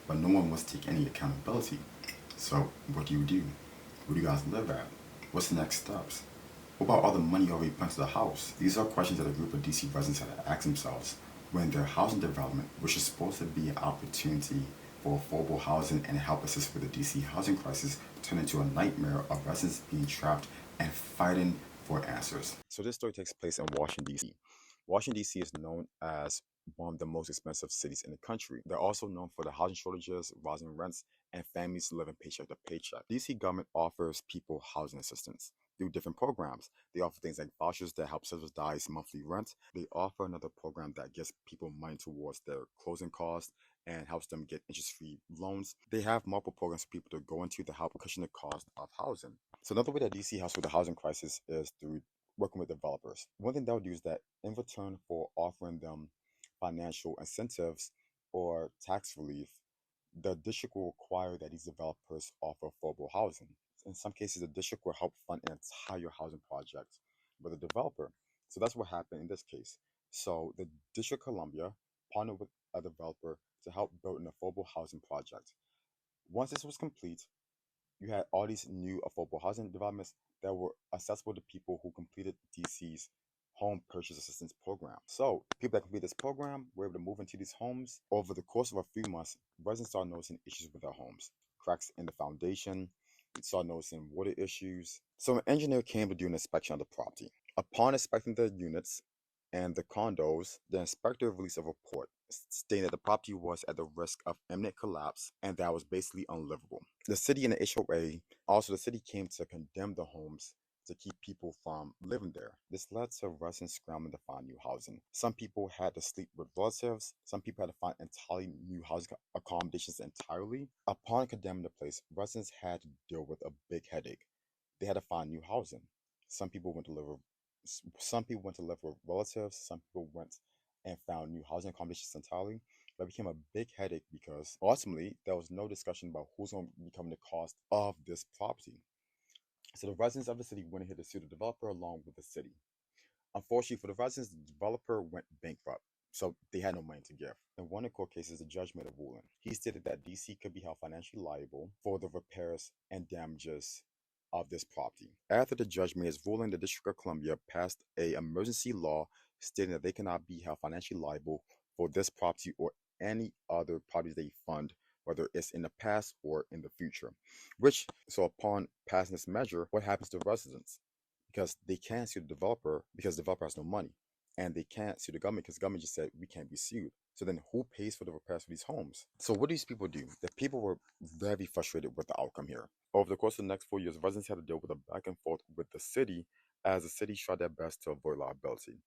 but no one wants to take any accountability. So what do you do? Where do you guys live at? What's the next steps? What about all the money you already put into the house? These are questions that a group of DC residents had to ask themselves when their housing development, which is supposed to be an opportunity for affordable housing and help assist with the DC housing crisis, turned into a nightmare of residents being trapped and fighting for answers. So this story takes place in Washington, D.C. Washington, D.C. is known as one of the most expensive cities in the country. They're also known for the housing shortages, rising rents, and families living paycheck to paycheck. DC government offers people housing assistance through different programs. They offer things like vouchers that help subsidize monthly rent. They offer another program that gives people money towards their closing costs and helps them get interest-free loans. They have multiple programs for people to go into to help cushion the cost of housing. So another way that DC helps with the housing crisis is through working with developers. One thing they'll do is that in return for offering them financial incentives or tax relief, the district will require that these developers offer affordable housing. In some cases, the district will help fund an entire housing project with a developer. So that's what happened in this case. So the District of Columbia partnered with a developer to help build an affordable housing project. Once this was complete, you had all these new affordable housing developments that were accessible to people who completed DC's home purchase assistance program. So people that completed this program were able to move into these homes. Over the course of a few months, residents started noticing issues with their homes. Cracks in the foundation, started noticing water issues. So an engineer came to do an inspection of the property. Upon inspecting the units and the condos, the inspector released a report stating that the property was at the risk of imminent collapse and that was basically unlivable. The city and the HOA, also the city came to condemn the homes to keep people from living there. This led to residents scrambling to find new housing. Some people had to sleep with relatives. Some people had to find entirely new housing accommodations entirely. Upon condemning the place, residents had to deal with a big headache. They had to find new housing. Some people went to live with some people went to live with relatives. Some people went and found new housing accommodations entirely. But it became a big headache because ultimately there was no discussion about who's going to be covering the cost of this property. So the residents of the city went ahead to sue the developer along with the city. Unfortunately for the residents, the developer went bankrupt, so they had no money to give. In one of the court cases, the judge made a ruling. He stated that DC could be held financially liable for the repairs and damages of this property. After the judge made his ruling, the District of Columbia passed a emergency law stating that they cannot be held financially liable for this property or any other properties they fund, whether it's in the past or in the future. So upon passing this measure, what happens to residents? Because they can't sue the developer because the developer has no money. And they can't sue the government because the government just said we can't be sued. So then who pays for the repairs for these homes? So what do these people do? The people were very frustrated with the outcome here. Over the course of the next 4 years, residents had to deal with a back and forth with the city as the city tried their best to avoid liability.